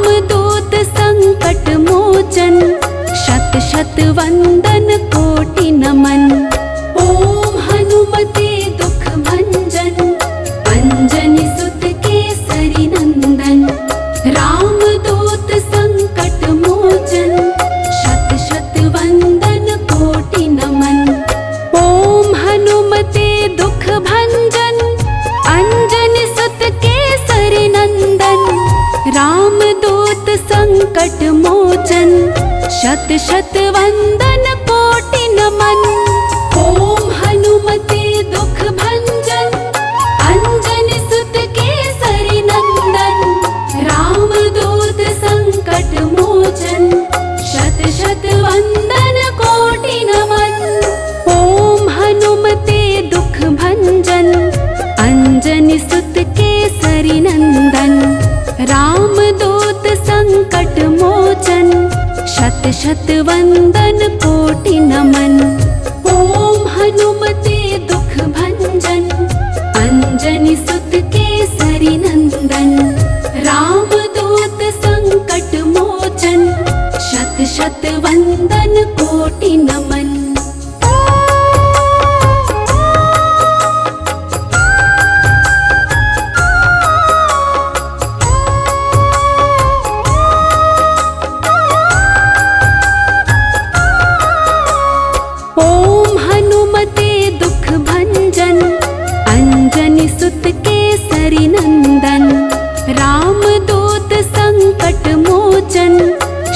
रामदूत संकट मोचन, शत शत वंदन कोटि नमन। ओम हनुमते दुख भंजन, अंजनी सुत केसरी नंदन। रामदूत संकट मोचन, शत शत वंदन कोटि नमन। ओम हनुमते दुख भंजन, अंजनी सुत केसरी नंदन। रामदूत संकट मोचन, शत शत वंदन कोटि नमन। ओम हनुमते दुख भंजन, अंजनी सुत केसरी नंदन। रामदूत संकट मोचन, शत शत वंदन कोटि नमन। ओम हनुमते दुख भंजन, अंजनी सुत केसरी नंदन। रामदूत संकट मोचन, शत शत वंदन कोटि नमन। ओम हनुमते दुख भंजन, अंजनी सुत केसरी नंदन। रामदूत संकट मोचन, शत शत वंदन कोटि नमन। ओम हनुमते दुख भंजन, अंजनी सुत केसरी नंदन। रामदूत संकट मोचन,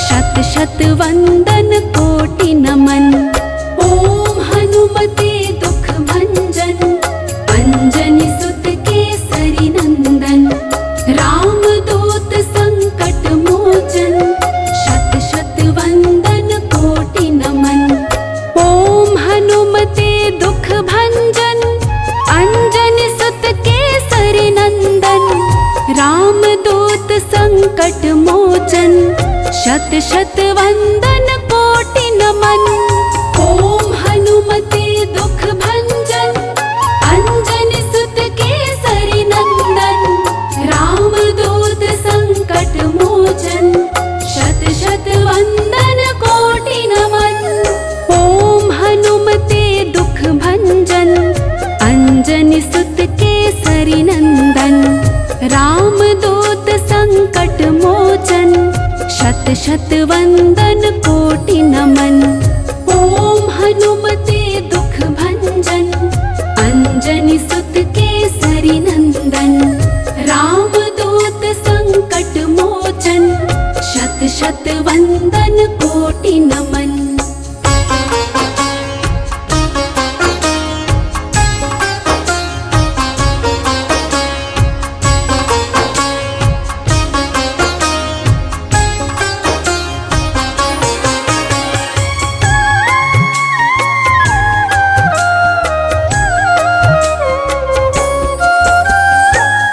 शत शत वंदन कोटि नमन। ओम हनुमते दुख भंजन, अंजनी सुत केसरी नंदन। रामदूत संकट मोचन, शत शत वंदन कोटि नमन। ओम हनुमते दुख भंजन, अंजनी सुत केसरी नंदन। रामदूत संकट मोचन, शत शत वंदन कोटि नमन। ओम हनुमते दुख भंजन, अंजनी सुत केसरी नंदन। रामदूत संकट मोचन, शत शत वंदन कोटि नमन। ओम हनुमते दुख भंजन, अंजनी सुत केसरी नंदन। रामदूत संकट मोचन, शत शत वंदन कोटि नमन। ओम हनुमते दुख भंजन, अंजनी सुत केसरी नंदन। रामदूत संकट मोचन, शत शत वंदन कोटि नमन।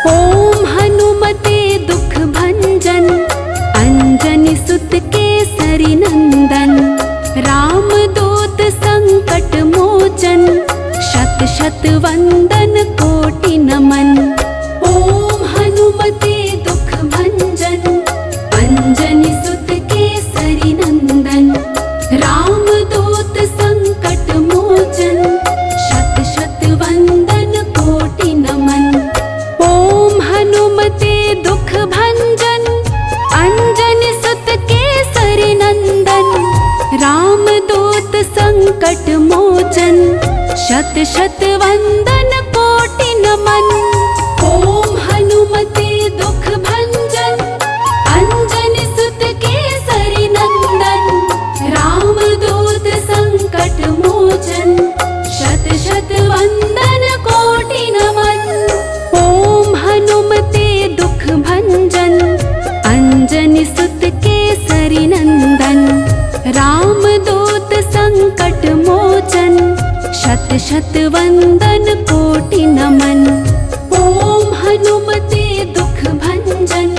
ओम हनुमते दुख भंजन, अंजनी सुत केसरी नंदन। रामदूत संकट मोचन, शत शत वंदन कोटि नमन। ओम हनुमते दुख भंजन, अंजनी सुत केसरी नंदन। रामदूत संकट मोचन, शत शत वंदन कोटि नमन। ओम हनुमते दुख भंजन, अंजनी सुत केसरी नंदन। रामदूत संकट मोचन, शत शत वंदन कोटि नमन। ओम हनुमते दुख भंजन, अंजनी सुत केसरी नंदन। रामदूत संकट मोचन, शत शत वंदन कोटि नमन। ओम हनुमते दुख भंजन, अंजनी सुत केसरी नंदन। रामदूत संकट मोचन, शत शत वंदन कोटि नमन। ओम हनुमते दुख भंजन,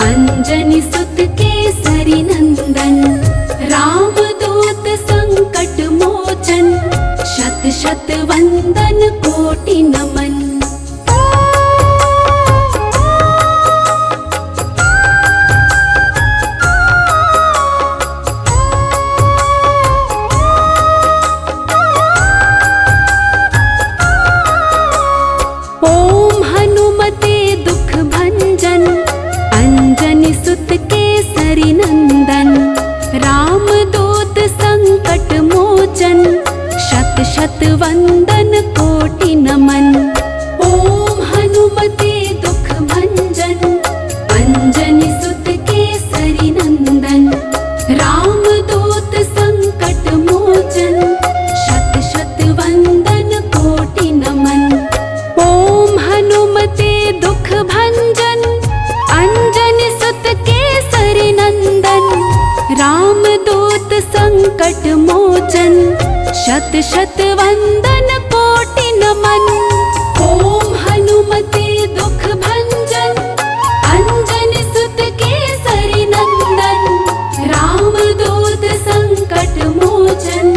अंजनी सुत केसरी नंदन। रामदूत संकट मोचन, शत शत वंदन कोटि नमन। शत वंदन कोटि नमन। ओम हनुमते दुख भंजन अंजनी सुत केसरी नंदन। राम दूत संकट मोचन शत शत वंदन कोटि नमन। ओम हनुमते दुख भंजन अंजनी सुत केसरी नंदन। राम दूत संकट मोचन शत शत वंदन कोटि नमन। ओम हनुमते दुख भंजन अंजनी सुत केसरी नंदन। राम दूत संकट मोचन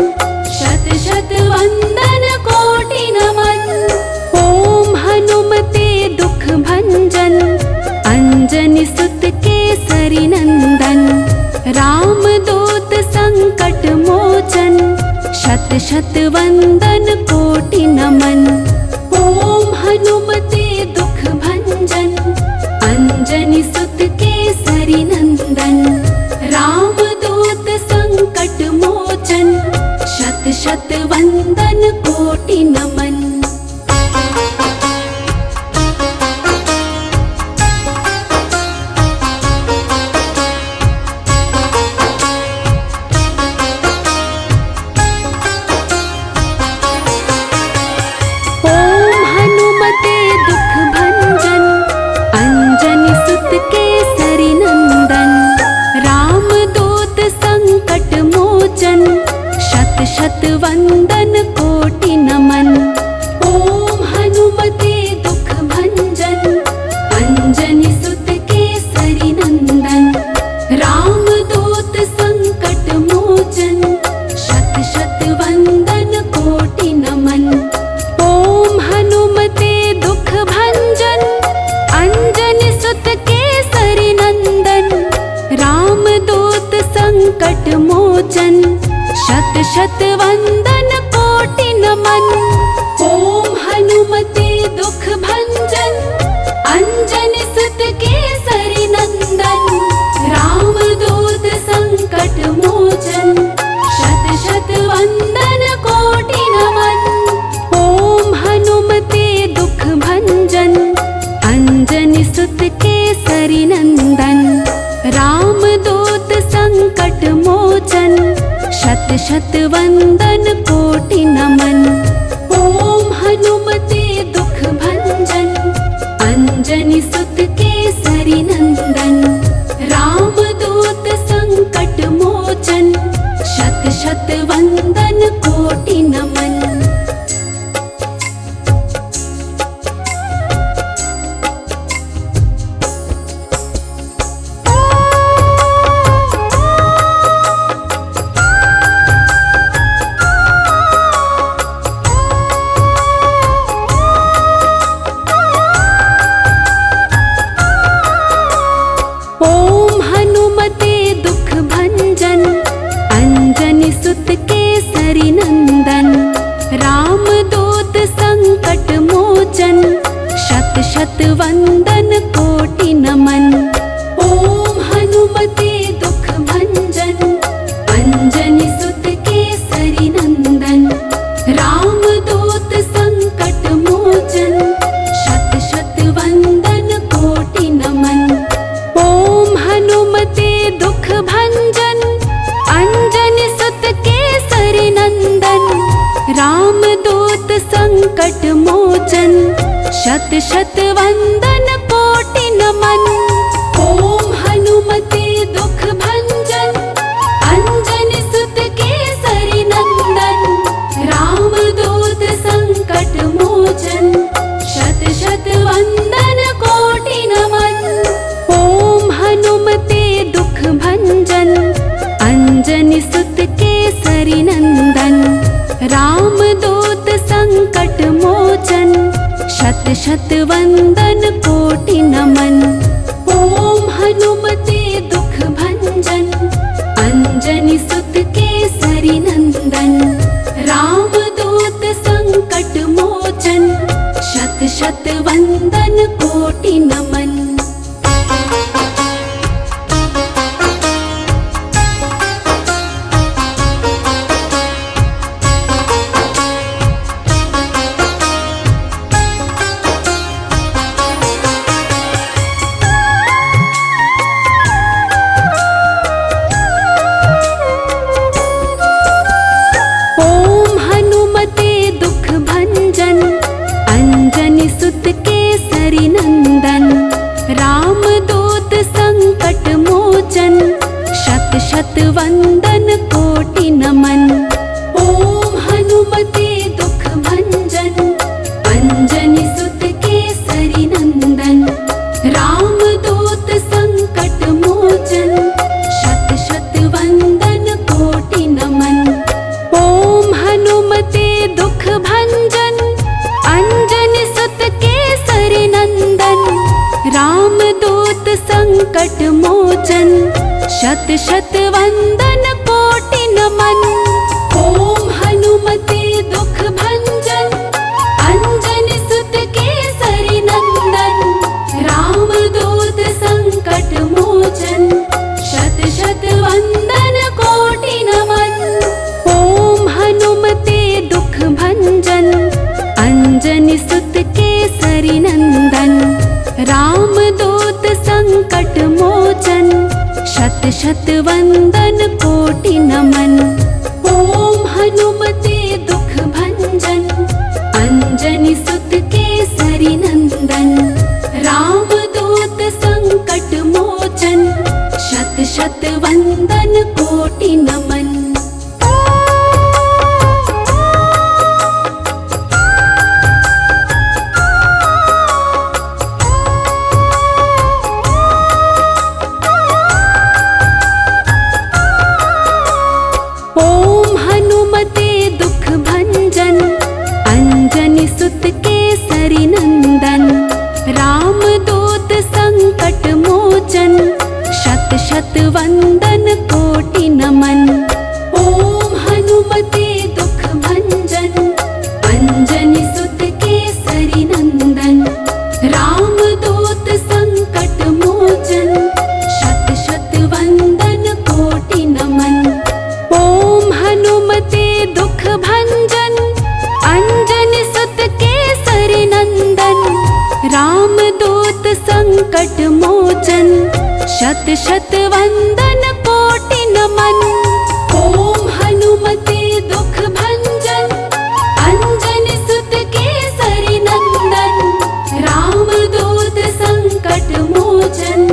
शत शत वंदन कोटि नमन। ओम हनुमते दुख भंजन अंजनी सुत केसरी नंदन। राम दूत संकट मोचन शत शत वंदन कोटि नमन। ओम हनुमते दुख भंजन अंजनी सुत केसरी नंदन। राम दूत संकट मोचन शत शत वंदन कोटि नमन। शत वंदन कोटि नमन। ओम हनुमते दुख भंजन अंजनी सुत केसरी नंदन। राम दूत संकट मोचन शत शत वंदन कोटि नमन। ओम हनुमते दुख भंजन अंजनी सुत केसरी नंदन। राम दूत संकट मोचन शत शत वंदन कोटि नमन। ओम हनुमते दुख भंजन अंजनी सुत केसरी नंदन। राम दूत संकट मोचन शत शत वंदन कोटि नमन। ओम हनुमते दुख भंजन अंजनी सुत केसरी नंदन। राम दूत संकट मोचन शत शत वंदन कोटि नमन। ओम हनुमते दुख भंजन अंजनी सुत केसरी नंदन। राम दूत संकट मोचन शत शत वंदन कोटि नमन। ओम हनुमते दुख भंजन अंजनी सुत केसरी नंदन। राम दूत संकट मोचन शत शत वंदन कोटि नमन। ओम हनुमते दुख भंजन अंजनी सुत केसरी नंदन। राम दूत संकट मोचन शत शत वंदन कोटि नमन। ओम हनुमते दुख भंजन अंजनी सुत केसरी नंदन। राम दूत संकट मोचन शत शत वंदन कोटि नमन। ओम हनुमते दुख भंजन अंजनी सुत केसरी नंदन। राम दूत संकट मोचन शत शत वंदन कोटि नमन। ओम हनुमते दुख भंजन अंजनी सुत केसरी नंदन। राम दूत संकट मोचन शत शत वंदन मोचन, शत शत वंदन कोटि नमन। ओम हनुमते दुख भंजन, अंजनी सुत केसरी नंदन। राम दूत संकट मोचन, शत शत वंदन कोटि नमन। ओम हनुमते दुख भंजन, अंजनी सुत केसरी नंदन। राम दूत संकट मोचन, शत शत वंदन कोटि नमन। ओम हनुमते दुख भंजन, अंजनी सुत केसरी नंदन। राम दूत संकट मोचन, शत शत वंदन कोटि नमन। ओम हनुमते दुख भंजन, अंजनी सुत केसरी नंदन। राम दूत संकट मोचन, शत शत वंदन कोटि नमन। ओम हनुमते दुख भंजन, अंजनी सुत केसरी नंदन। राम दूत संकट मोचन, शत शत वंदन कोटि नमन। ओम हनुमते दुख भंजन, अंजनी सुत केसरी नंदन। राम दूत संकट मोचन, शत शत वंदन कोटि नमन। ओम हनुमते दुख भंजन, अंजनी सुत केसरी नंदन। राम दूत संकट मोचन, शत शत वंदन कोटि नमन। ओम हनुमते दुख भंजन, अंजनी सुत केसरी नंदन। राम दूत संकट मोचन, शत शत वंदन कोटि नमन। ओम हनुमते दुख भंजन, अंजनी सुत केसरी नंदन। राम दूत संकट मोचन,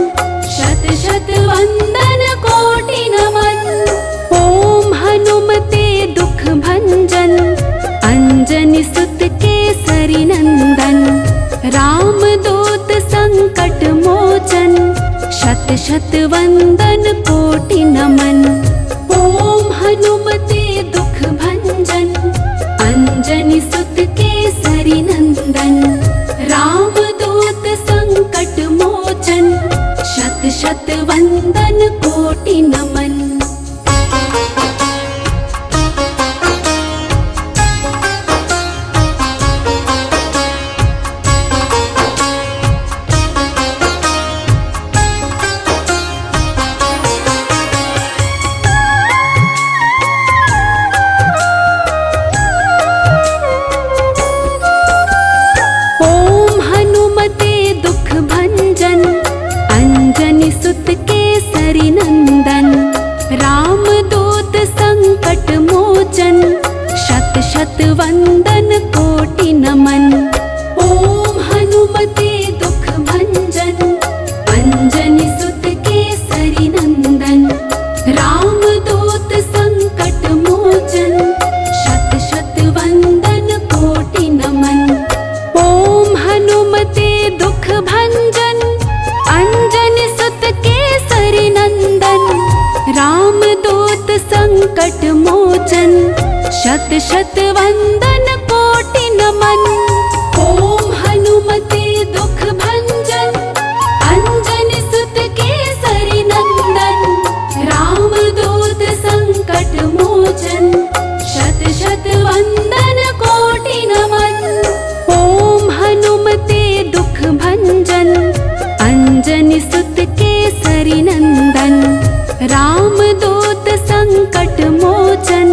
शत शत वंदन कोटि नमन। ओम हनुमते दुख भंजन, अंजनी सुत केसरी नंदन। राम दूत संकट मोचन, शत शत वंदन कोटि नमन। ओम हनुमते दुख भंजन, अंजनी सुत केसरी नंदन। राम दूत संकट मोचन, शत शत वंदन कोटि नमन। ओम हनुमते दुख भंजन, अंजनी सुत केसरी नंदन। राम दूत संकट मोचन, शत शत वंदन कोटि नमन। ओम हनुमते दुख भंजन, अंजनी सुत केसरी नंदन। राम दूत संकट मोचन, शत शत वंदन कोटि नमन। ओम हनुमते दुख भंजन, अंजनी सुत केसरी नंदन। राम दूत संकट मोचन, शत शत वंदन कोटि नमन। ओम हनुमते दुख भंजन, अंजनी सुत केसरी नंदन। राम दूत संकट मोचन, शत शत वंदन कोटि नमन। ओम हनुमते दुख भंजन, अंजनी सुत केसरी नंदन। राम दूत संकट मोचन,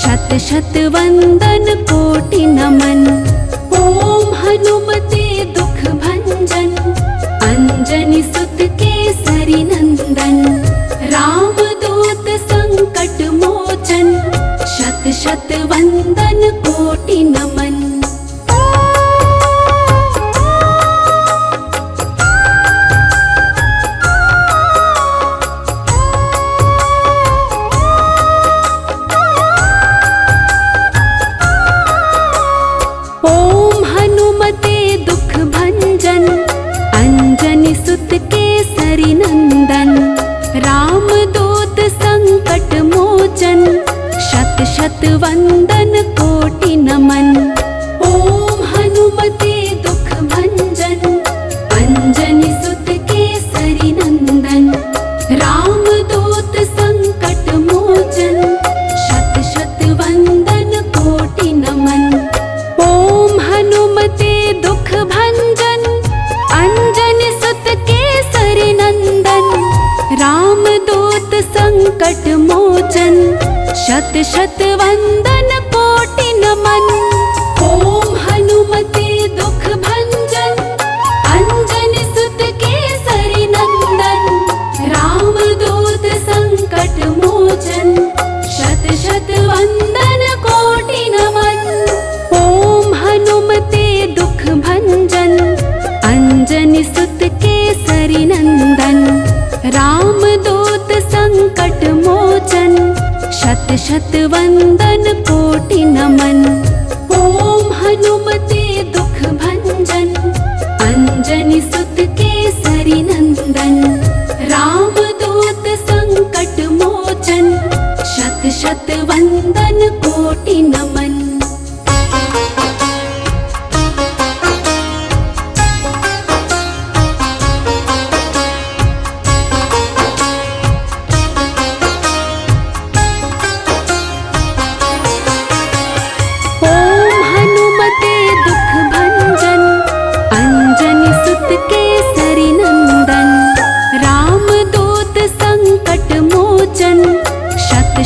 शत शत वंदन कोटि नमन। ओम हनुमते दुख भंजन, अंजनी सुत केसरी नंदन। राम दूत संकट मोचन, शत शत वंदन कोटि। コティナマン ओम शत वंदन कोटि नमन। ओम हनुमते दुख भंजन अंजनी सुत केसरी नंदन। राम दूत संकट मोचन शत शत वंदन कोटि नमन। ओम हनुमते दुख भंजन अंजनी सुत केसरी नंदन। राम दूत संकट मोचन शत शत वंदन कोटि नमन। ओम हनुमते दुख भंजन अंजनी सुत केसरी नंदन। राम दूत संकट मोचन शत शत वंदन कोटि नमन। ओम हनुमते दुख भंजन अंजनी सुत केसरी नंदन। राम दूत संकट मोचन शत शत वंदन कोटि नमन। ओम हनुमते दुख भंजन अंजनी सुत केसरी नंदन। राम दूत संकट मोचन शत शत वंदन कोटि नमन।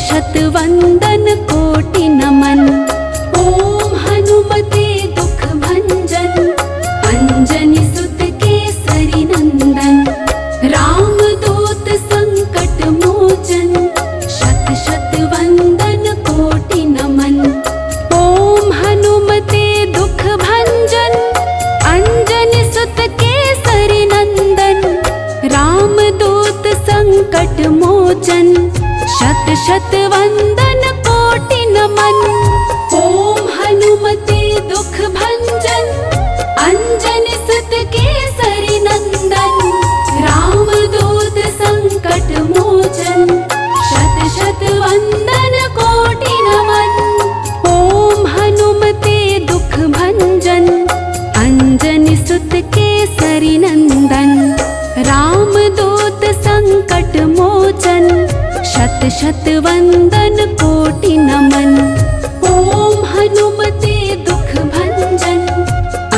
शत वंदन कोटि नमन। ओम हनुमते दुख भंजन अंजनी सुत केसरी नंदन। राम दूत संकट मोचन शत शत वंदन कोटि नमन। ओम हनुमते दुख भंजन अंजनी सुत केसरी नंदन। राम दूत संकट मोचन शत शत वंदन कोटि नमन। ओम हनुमते दुख भंजन अंजनी सुत केसरी नंदन। राम दूत संकट मोचन शत शत वंदन कोटि नमन। ओम हनुमते दुख भंजन अंजनी सुत केसरी नंदन। राम दूत संकट मोचन शत शत वंदन कोटि नमन। ओम हनुमते दुख भंजन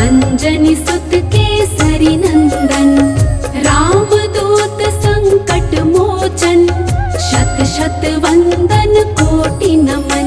अंजनी सुत केसरी नंदन। राम दूत संकट मोचन शत शत वंदन कोटि नमन।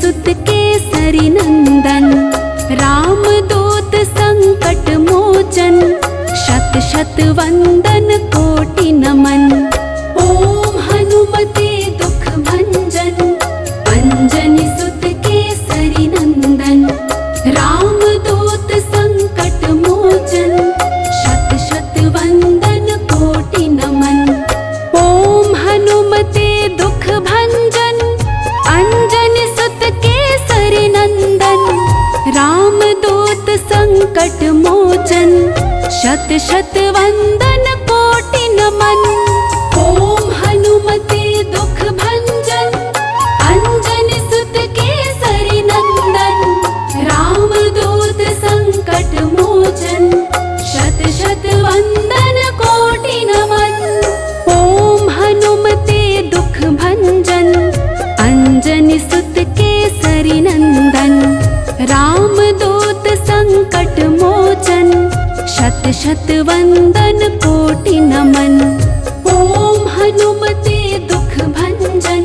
सुत केसरी नंदन। राम दूत संकट मोचन शत शत वंदन कोटि नमन। ओम हनुमते दुख भंजन अंजनी सुत केसरी नंदन। राम दूत संकट मोचन शत शत वंदन कोटि नमन। ओम हनुमते दुख भंजन अंजनी सुत केसरी नंदन। राम दूत संकट मोचन शत शत वंदन कोटि नमन। ओम हनुमते दुख भंजन अंजनी सुत केसरी नंदन। राम दूत संकट मोचन शत शत वंदन कोटि नमन। ओम हनुमते दुख भंजन अंजनी सुत केसरी नंदन। राम दूत संकट मोचन शत शत वंदन कोटि नमन। ओम हनुमते दुख भंजन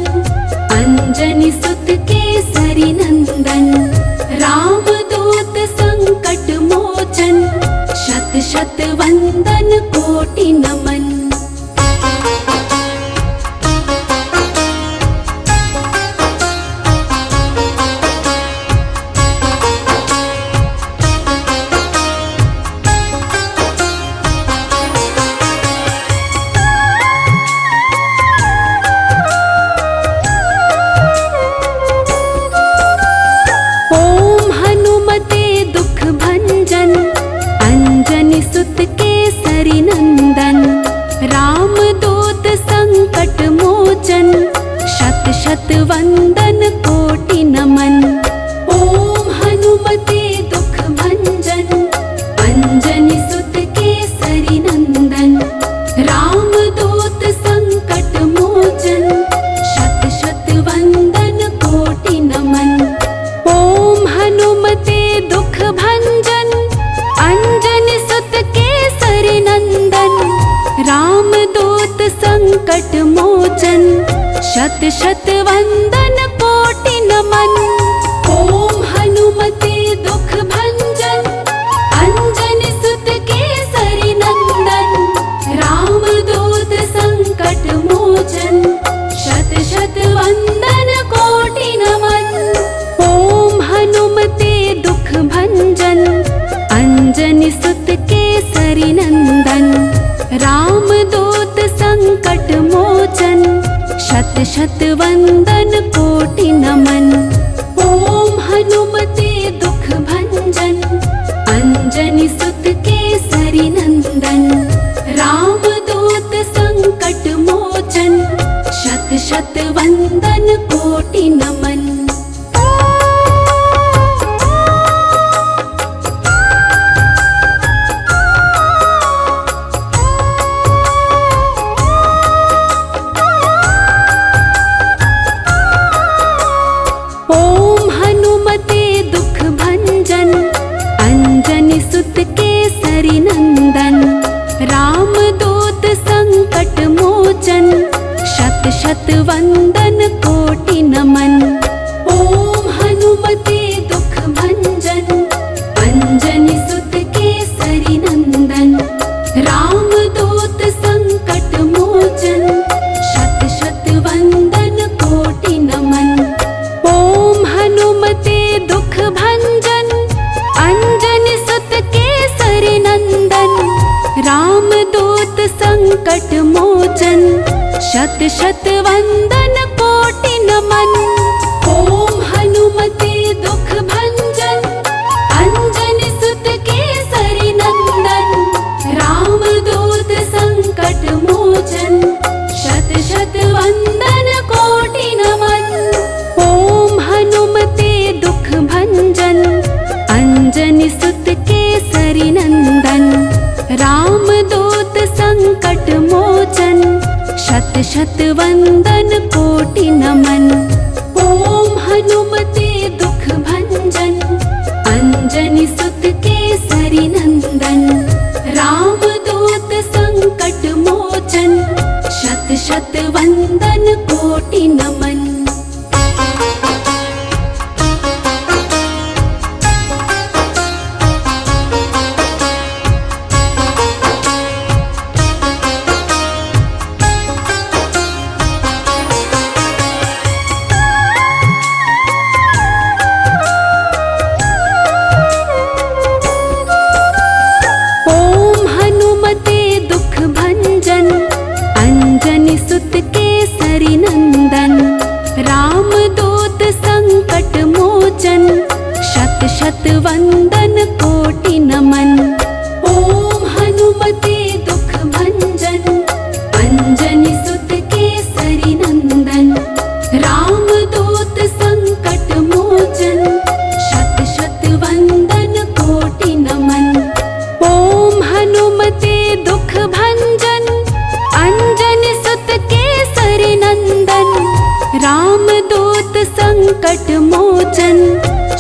अंजनी सुत केसरी नंदन। राम दूत संकट मोचन शत शत वंदन कोटि नमन। वंदन कोटि नमन। ओम हनुमते दुख भंजन अंजनी सुत केसरी नंदन। राम दूत संकट मोचन शत शत वंदन कोटि नमन। ओम हनुमते दुख भंजन अंजनी सुत केसरी नंदन। राम दूत संकट मोचन शत शत वंदन कोटि नमन। ओम हनुमते दुख भंजन अंजनी सुत केसरी नंदन। राम दूत संकट मोचन शत शत वंदन कोटि नमन। ओम हनुमते दुख भंजन अंजनी सुत केसरी नंदन। राम दूत संकट मोचन शत शत वंदन कोटि नमन। ओम हनुमते दुख भंजन अंजनी सुत केसरी नंदन। राम दूत संकट मोचन शत शत वंदन कोटि नमन। ओम हनुमते दुख भंजन अंजनी सुत केसरी नंदन। राम दूत संकट मोचन शत शत वंदन कोटि नमन। ओम हनुमते दुख भंजन अंजनी सुत केसरी नंदन। राम दूत संकट मोचन शत शत वंदन कोटि नमन। ओम हनुमते दुख भंजन अंजनी सुत केसरी नंदन। राम दूत संकट मोचन शत शत वंदन कोटि नमन। ओम हनुमते दुख भंजन अंजनी सुत केसरी नंदन। राम दूत संकट मोचन शत शत वंदन कोटि नमन। ओम हनुमते दुख भंजन अंजनी सुत केसरी नंदन। राम दूत संकट मोचन शत शत वंदन कोटि नमन। ओम हनुमते दुख भंजन अंजनी सुत केसरी नंदन। राम दूत संकट मोचन शत शत वंदन कोटि नमन। ओम हनुमते दुख भंजन अंजनी सुत केसरी नंदन। राम दूत संकट मोचन शत शत वंदन कोटि नमन। ओम हनुमते दुख भंजन अंजनी सुत केसरी नंदन। राम दूत संकट मोचन शत शत वंदन कोटि नमन। ओम हनुमते दुख भंजन अंजनी सुत केसरी नंदन। राम दूत संकट मोचन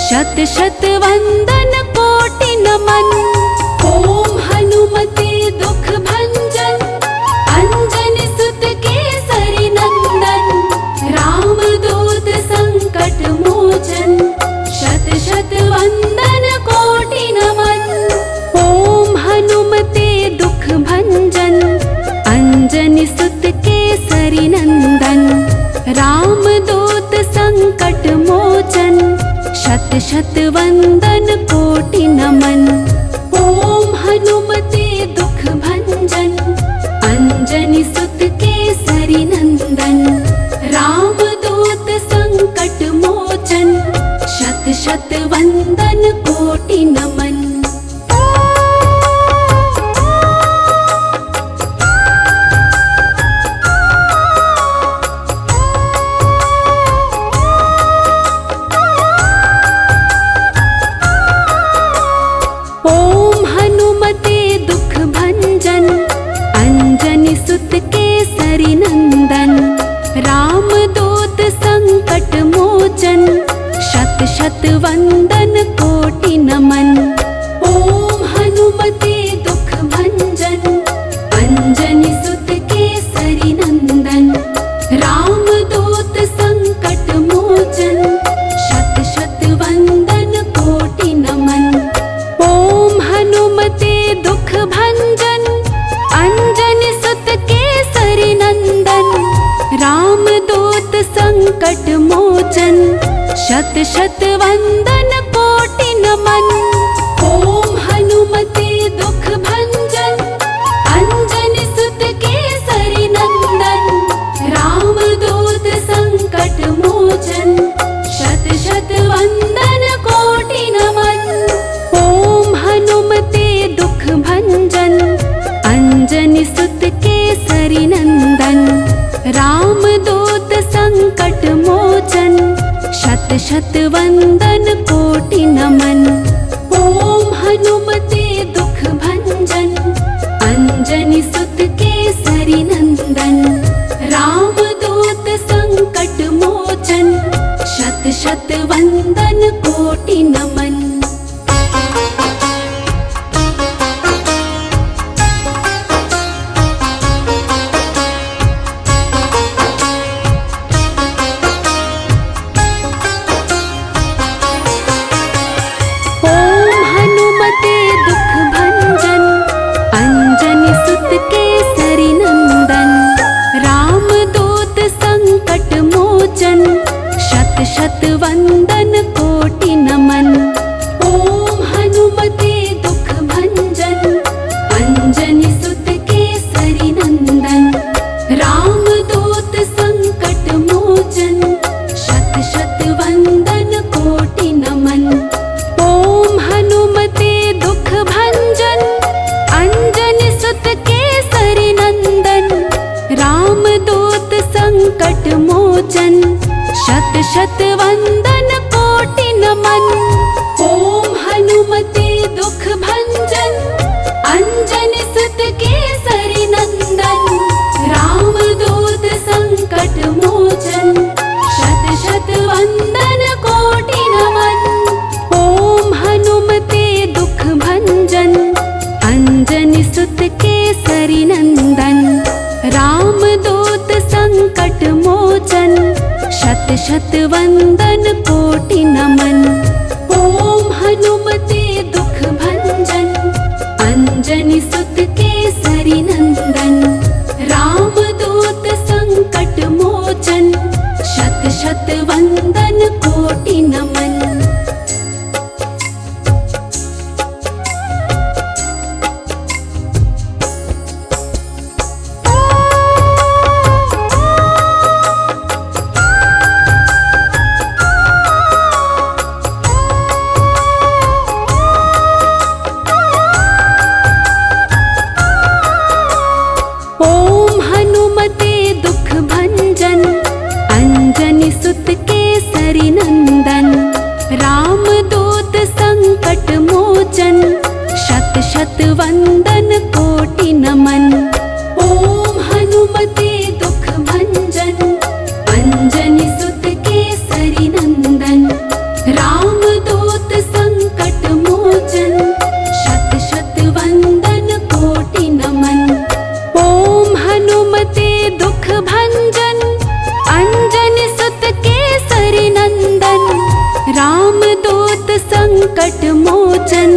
शत शत वंदन कोटि नमन। ओम हनुमते दुख भंजन अंजनी सुत केसरी नंदन। राम दूत संकट मोचन शत शत वंदन कोटि नमन। ओम हनुमते दुख भंजन अंजनी सुत केसरी नंदन। राम दूत संकट मोचन शत शत वंदन कोटि नमन। ओम हनुमते दुख भंजन अंजनी सुत केसरी नंदन। राम दूत संकट मोचन शत शत वंदन कोटि नमन। मोचन, शत शत वंदन कोटि नमन। ओम हनुमते दुख भंजन, अंजनी सुत केसरी नंदन। राम दूत संकट मोचन, शत शत वंदन कोटि नमन। ओम हनुमते दुख भंजन, अंजनी सुत केसरी नंदन। राम दूत संकट मोचन, शत शत वंदन कोटि नमन। ओम हनुमते दुख भंजन, अंजनी सुत केसरी नंदन। राम दूत संकट मोचन, शत शत वंदन कोटि नमन। ओम हनुमते दुख भंजन, अंजनी सुत केसरी नंदन। राम दूत संकट मोचन, शत शत वंदन कोटि नमन। ओम हनुमते दुख भंजन, अंजनी सुत केसरी नंदन। राम दूत संकट मोचन, शत शत वंदन कोटि नमन। शत वंदन कोटि नमन। ओम हनुमते दुख भंजन, अंजनी सुत केसरी नंदन। राम दूत संकट मोचन, शत शत वंदन कोटि नमन। ओम हनुमते दुख भंजन, अंजनी सुत केसरी नंदन। राम दूत संकट मोचन, शत शत वंदन कोटि नमन। ओम हनुमते दुख भंजन, अंजनी सुत केसरी नंदन। राम दूत संकट मोचन, शत शत वंदन कोटि नमन। ओम हनुमते दुख भंजन, अंजनी सुत केसरी नंदन। राम दूत संकट मोचन, शत शत वंदन कोटि नमन। ओम हनुमते दुख भंजन, अंजनी सुत केसरी नंदन। राम दूत संकट मोचन, शत शत वंदन कोटि नमन। ओम हनुमते दुख भंजन, अंजनी सुत केसरी नंदन। राम दूत संकट मोचन, शत शत वंदन कोटि नमन। ओम हनुमते दुख भंजन, अंजनी सुत केसरी नंदन। राम दूत संकट मोचन, शत शत वंदन कोटि नमन। ओम हनुमते दुख भंजन, अंजनी सुत केसरी नंदन। राम दूत संकट मोचन,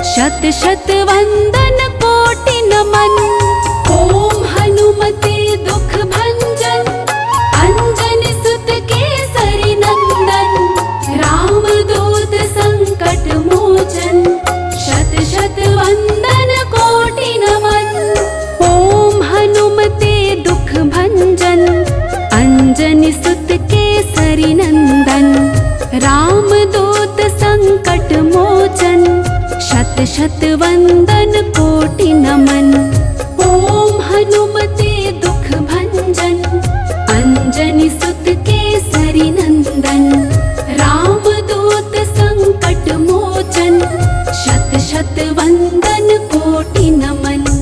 शत शत वंदन कोटि नमन। ओम हनुमते दुख भंजन, अंजनी सुत केसरी नंदन। राम दूत संकट मोचन, शत शत वंदन कोटि नमन। ओम हनुमते दुख भंजन, अंजनी सुत केसरी नंदन। राम दूत संकट मोचन, शत शत वंदन कोटि नमन। ओम हनुमते दुख भंजन, अंजनी सुत केसरी नंदन। राम दूत संकट मोचन, शत शत वंदन कोटि नमन।